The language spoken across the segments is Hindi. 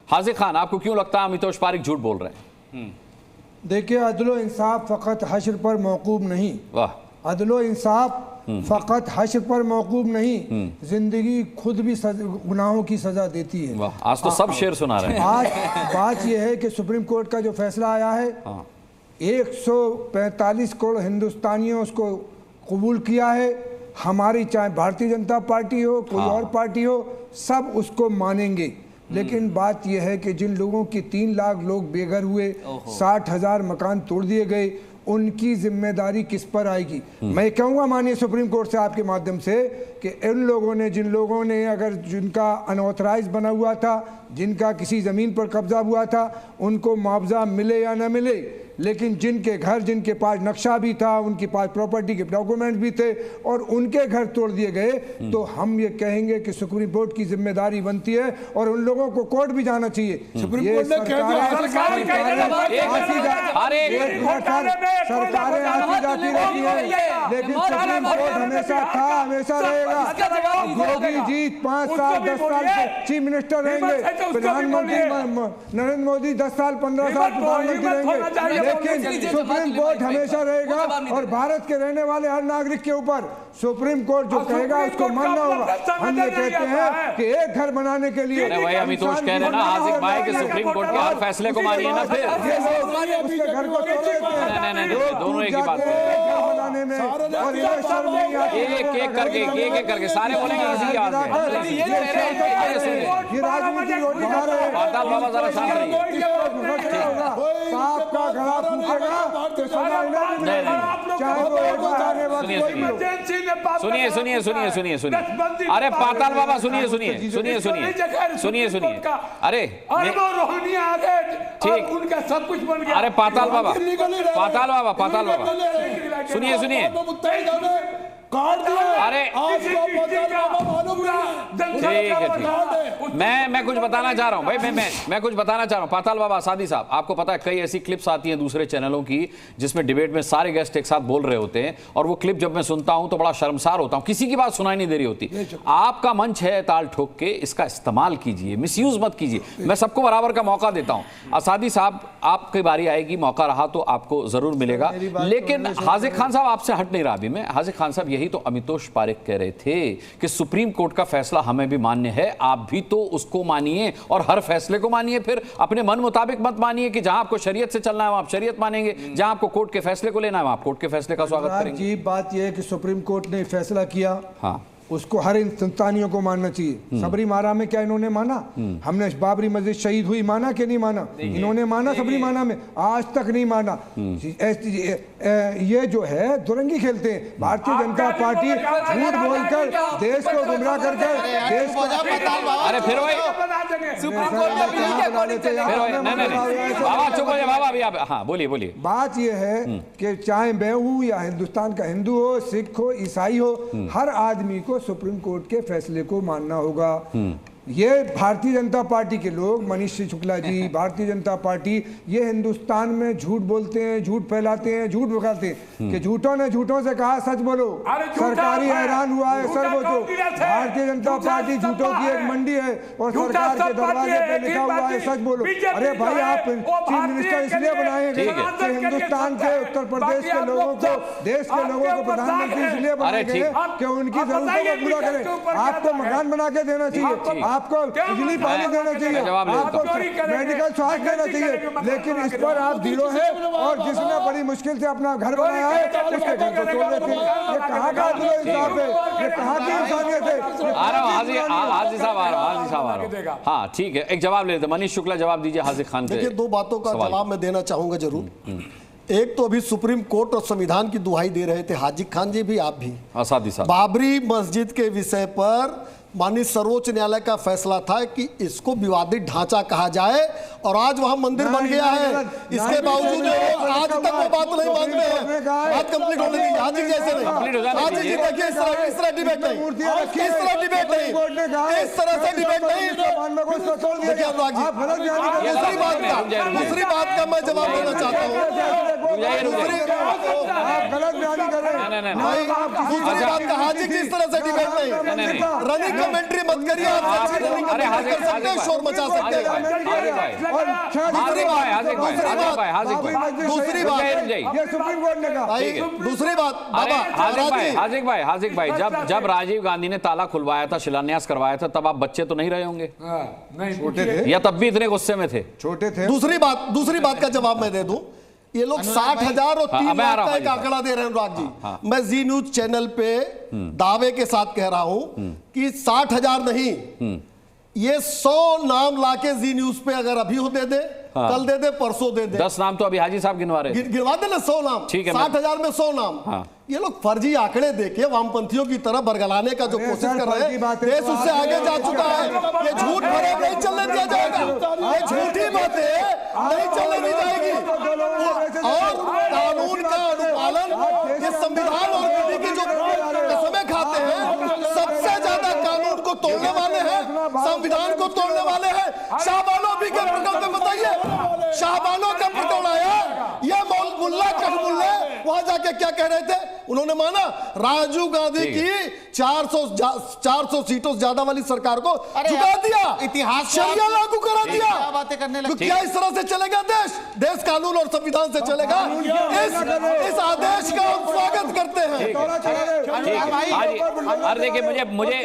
हाजिर खान, आपको क्यों लगता है अमितोष पारिक झूठ बोल रहे हैं? देखिए, अदलो इंसाफ फ़कत हश्र पर मौकूब नहीं। वाह। अदलो इंसाफ फ़कत हश्र पर मौकूब नहीं, जिंदगी खुद भी गुनाहों की सज़ा देती है। वाह, आज तो सब शेर सुना रहे हैं। आज बात यह है कि सुप्रीम कोर्ट का जो फैसला आया है, 145 करोड़ हिंदुस्तानियों उसको कबूल किया है। हमारी चाहे भारतीय जनता पार्टी हो, कोई और पार्टी हो, सब उसको मानेंगे। लेकिन बात यह है कि जिन लोगों की 3 लाख लोग बेघर हुए, 60,000 मकान तोड़ दिए गए, उनकी जिम्मेदारी किस पर आएगी? मैं कहूँगा माननीय सुप्रीम कोर्ट से आपके माध्यम से कि इन लोगों ने, जिन लोगों ने अगर जिनका अनऑथराइज बना हुआ था, जिनका किसी ज़मीन पर कब्जा हुआ था, उनको मुआवजा मिले या न मिले, लेकिन जिनके घर, जिनके पास नक्शा भी था, उनके पास प्रॉपर्टी के डॉक्यूमेंट भी थे और उनके घर तोड़ दिए गए, तो हम ये कहेंगे कि सुप्रीम कोर्ट की जिम्मेदारी बनती है और उन लोगों को कोर्ट भी जाना चाहिए। सुप्रीम कोर्ट ने सरकारें आती जाती रहती है, लेकिन सुप्रीम कोर्ट हमेशा था, हमेशा रहेगा। योगी जी 5 साल 10 साल चीफ मिनिस्टर रहेंगे, प्रधानमंत्री नरेंद्र मोदी 10 साल 15 साल प्रधानमंत्री रहेंगे, लेकिन सुप्रीम कोर्ट हमेशा रहेगा। और भारत के रहने वाले हर नागरिक के ऊपर सुप्रीम कोर्ट जो कहेगा उसको मानना होगा। हम ये कहते हैं कि एक घर बनाने के लिए, वही अमितोष कह रहे हैं ना हाजिर भाई कि सुप्रीम कोर्ट के हर फैसले को मानिए ना। फिर उसके घर को नहीं, दोनों एक ही बात बनाने में और एक करके सारे बोलेंगे इसी की आवाज में। ये राजनीति रोटी खा रहे हैं। पाताल बाबा जरा शांत रहिए। सांप का गला फूकेगा तो सजा चाहे वो सुनिए। अरे पाताल बाबा सुनिए। अरे ठीक, उनका सब कुछ बन गया। अरे पाताल बाबा सुनिए। अरे ठीक। मैं कुछ बताना चाह रहा हूँ भाई, मैं कुछ बताना चाह रहा हूँ। पाताल बाबा, सादी साहब, आपको पता है कई ऐसी क्लिप्स आती हैं दूसरे चैनलों की जिसमें डिबेट में सारे गेस्ट एक साथ बोल रहे होते हैं, और वो क्लिप जब मैं सुनता हूं तो बड़ा शर्मसार होता हूं, किसी की बात सुनाई नहीं दे रही होती। आपका मंच है ताल ठोक के, इसका इस्तेमाल कीजिए, मिसयूज मत कीजिए। मैं सबको बराबर का मौका देता हूं। सादी साहब, आपकी बारी आएगी, मौका रहा तो आपको जरूर मिलेगा। लेकिन हाजिर खान साहब, आपसे हट नहीं रहा अभी मैं। हाजिर खान साहब, यही तो अमितोष पारिक कह रहे थे कि सुप्रीम कोर्ट का फैसला हमें भी मान्य है, आप भी तो उसको मानिए और हर फैसले को मानिए। फिर अपने मन मुताबिक मत मानिए कि जहां आपको शरीयत से चलना है वहां आप शरीयत मानेंगे, जहां आपको कोर्ट के फैसले को लेना है वहां आप कोर्ट के फैसले का स्वागत करेंगे। जी, बात यह है कि सुप्रीम कोर्ट ने फैसला किया, हाँ, उसको हर हिंदुस्तानियों को मानना चाहिए। सबरीमाला में क्या इन्होंने माना? हमने बाबरी मस्जिद शहीद हुई माना कि नहीं माना? इन्होंने माना सबरीमाला में? आज तक नहीं माना। ये जो है दुरंगी खेलते हैं। भारतीय जनता पार्टी झूठ बोलकर देश को गुमराह करके देश को, अरे फिर वही बाबा चुप हो जाए बाबा, अभी आप हाँ बोलिए। बात यह है कि चाहे मैं हूँ या हिंदुस्तान का हिंदू हो, सिख हो, ईसाई हो, हर आदमी को सुप्रीम कोर्ट के फैसले को मानना होगा। ये भारतीय जनता पार्टी के लोग, मनीष शुक्ला जी, भारतीय जनता पार्टी, ये हिंदुस्तान में झूठ बोलते हैं, झूठ फैलाते हैं, झूठ बगाते हैं कि झूठों ने झूठों से कहा सच बोलो। सरकारी हैरान हुआ है सर, वो जो भारतीय जनता पार्टी झूठों की एक मंडी है और सरकार के दरवाजे पे लिखा हुआ है सच बोलो। अरे भाई, आप चीफ मिनिस्टर इसलिए बनाए गए कि हिंदुस्तान के, उत्तर प्रदेश के लोगों को, देश के लोगों को प्रधानमंत्री इसलिए बनाए गए कि उनकी जरूरतों को पूरा करें। आपको मकान बना के देना चाहिए, आपको बिजली पानी देना चाहिए, आपको मेडिकल स्वास्थ्य देना चाहिए, लेकिन इस पर आप ढीलो है। और जिसने बड़ी मुश्किल से अपना घर बनाया है उसके घर को तोड़ देते हैं। ये कहाँ का इंसाफ है? ये कहाँ की इंसानियत है? हाजी साहब आ रहा हूँ। हाँ ठीक है, एक जवाब ले लेते। मनीष शुक्ला जवाब दीजिए हाजिर खान के। देखिए, 2 बातों का जवाब मैं देना चाहूंगा जरूर। एक तो अभी सुप्रीम कोर्ट और संविधान की दुहाई दे रहे थे हाजी खान जी भी, आप भी। बाबरी मस्जिद के विषय पर माननीय सर्वोच्च न्यायालय का फैसला था कि इसको विवादित ढांचा कहा जाए, और आज वहां मंदिर बन गया है। इसके बावजूद आज तक वो बात नहीं मान रहे हैं। बात कंप्लीट होने दीजिए। हाजी जैसे नहीं, हाजी जी देखिए, इस तरह डिबेट नहीं, इस तरह डिबेट नहीं, इस तरह से डिबेट नहीं। देखिए अनुराग जी, दूसरी बात का मैं जवाब देना चाहता हूँ। आप गलत बयानी कर रहे हैं। नहीं, दूसरी बात का हाजी किस तरह से डिबेट नहीं, रनिंग कमेंट्री मत करिए। आप अरे हाजिक कर सकते हैं, शोर मचा सकते हैं। दूसरी बात ये सुप्रीम कोर्ट ने कहा। भाई, दूसरी बात हाजिक भाई, जब राजीव गांधी ने ताला खुलवाया था, शिलान्यास करवाया था, तब आप बच्चे तो नहीं रहे होंगे? नहीं, छोटे थे या तब भी इतने गुस्से में थे? छोटे थे। दूसरी बात का जवाब मैं दे दूं। ये लोग 60,000 और 3 लाख का एक आंकड़ा दे रहे हैं अनुराग जी। मैं जी न्यूज चैनल पे दावे के साथ कह रहा हूं कि 60,000 नहीं, ये 100 नाम लाके जी न्यूज पे अगर अभी हो दे दे, कल दे दे, परसों दे दे। 10 नाम तो अभी हाजी साहब गिनवा रहे हैं। गिनवा दे ना 100 नाम। ठीक है, 60,000 में 100 नाम। ये लोग फर्जी आंकड़े देके वामपंथियों की तरह बरगलाने का जो कोशिश कर रहे हैं, देश उससे आगे जा चुका है। ये झूठ भरे नहीं चलने दिया जाएगा, ये झूठी बातें नहीं चलने दी जाएगी। और कानून का अनुपालन, ये संविधान और विधि की जो कसमें खाते हैं, सबसे ज्यादा कानून को तोड़ने वाले हैं, संविधान को तोड़ने वाले हैं। शाहबानो भी के प्रकरण में बताइए, शाहबानो का प्रकरण आया, ये मुल्ला कहमुल्ले वहां जाके क्या कह रहे थे? उन्होंने माना राजीव गांधी की 400 सीटों से ज्यादा वाली सरकार को झुका दिया, इतिहास शरिया लागू करा दिया। क्या बातें करने लगे? क्या इस तरह से चलेगा देश कानून और संविधान से चलेगा? इस आदेश का हम स्वागत करते हैं। अरे देखिए, मुझे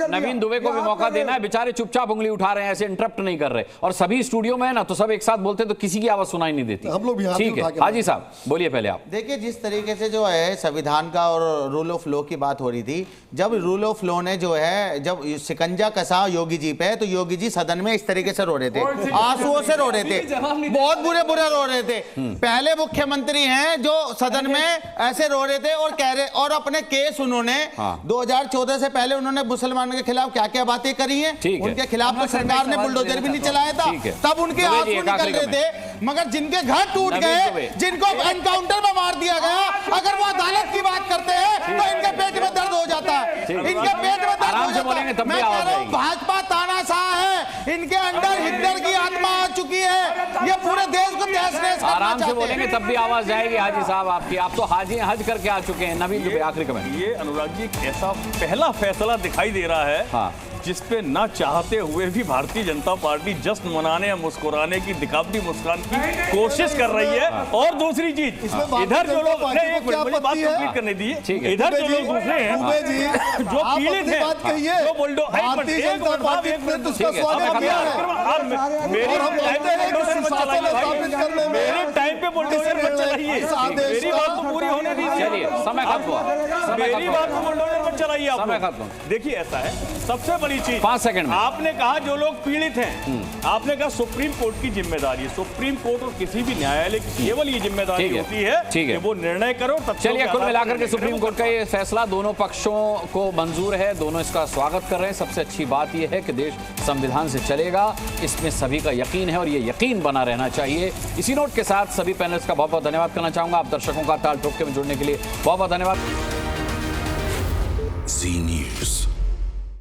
नवीन दुबे को भी मौका देना है। बेचारे चुपचाप उंगली उठा रहे हैं, ऐसे इंटरप्ट नहीं कर रहे, और सभी स्टूडियो में है ना, तो सब एक साथ बोलते तो किसी की आवाज सुनाई नहीं देती। हम लोग ठीक है हाजी साहब, बोलिए पहले आप। देखिए, जिस तरीके से जो है संविधान का और रूल ऑफ लॉ की बात हो रही थी, जब रूल ऑफ लॉ ने जो है जब शिकंजा कसा योगी जी पे, तो योगी जी सदन में इस तरीके से रो रहे थे, आंसुओं से रो रहे थे, बहुत बुरे रो रहे थे। पहले मुख्यमंत्री हैं जो सदन में ऐसे रो रहे थे और कह रहे, और अपने केस उन्होंने 2014 से पहले उन्होंने मुसलमानों के खिलाफ क्या क्या बातें करी हैं, उनके खिलाफ तो सरकार ने बुलडोजर भी नहीं चलाया था, तब उनके आंसू निकल रहे थे। मगर जिनके घर टूट गए, जिनको एनकाउंटर में मार दिया गया, अगर वो अदालत की बात करते हैं तो इनके पेट में दर्द हो जाता है, इनके पेट में दर्द हो जाता है। मैं कह रहा हूं, भाजपा तानाशाह है, इनके अंदर हिटलर की आत्मा आ चुकी है, ये पूरे देश को तहस-नहस करना आराम से चाहते बोलेंगे हैं। तब भी आवाज जाएगी हाजी साहब आपकी। आप तो हाजी हज करके आ चुके हैं। नवीन दुबे आखिरी कमेंट। ये अनुराग जी एक ऐसा पहला फैसला दिखाई दे रहा है जिसपे ना चाहते हुए भी भारतीय जनता पार्टी जश्न मनाने या मुस्कुराने की दिखावटी मुस्कान की कोशिश कर रही है। और दूसरी चीज, इधर जो लोग, एक मिनट मुझे बात कंप्लीट करने दीजिए, इधर जो लोग दूसरे हैं जो पीड़ित हैं, जो बुलडोजर मेरे टाइम पे बुलडोजर मत चलाइए, मेरी बात तो पूरी होने दीजिए, समय खत्म हुआ, मेरी बात को बुलडोजर मत चलाइए आप। देखिए ऐसा है, सबसे बड़ी चीज 5 सेकंड में आपने कहा जो लोग पीड़ित हैं, आपने कहा सुप्रीम कोर्ट की जिम्मेदारी है। सुप्रीम कोर्ट और किसी भी न्यायालय की केवल ये जिम्मेदारी होती है कि वो निर्णय करो। चलिए, कुल मिलाकर के सुप्रीम कोर्ट का ये फैसला दोनों पक्षों को मंजूर है, दोनों इसका स्वागत कर रहे हैं। सबसे अच्छी बात यह है कि देश संविधान से चलेगा, इसमें सभी का यकीन है और ये यकीन बना रहना चाहिए। इसी नोट के साथ सभी पैनलिस्ट का बहुत बहुत धन्यवाद करना चाहूंगा। आप दर्शकों का ताल ठोक के में जुड़ने के लिए बहुत बहुत धन्यवाद। जी न्यूज़।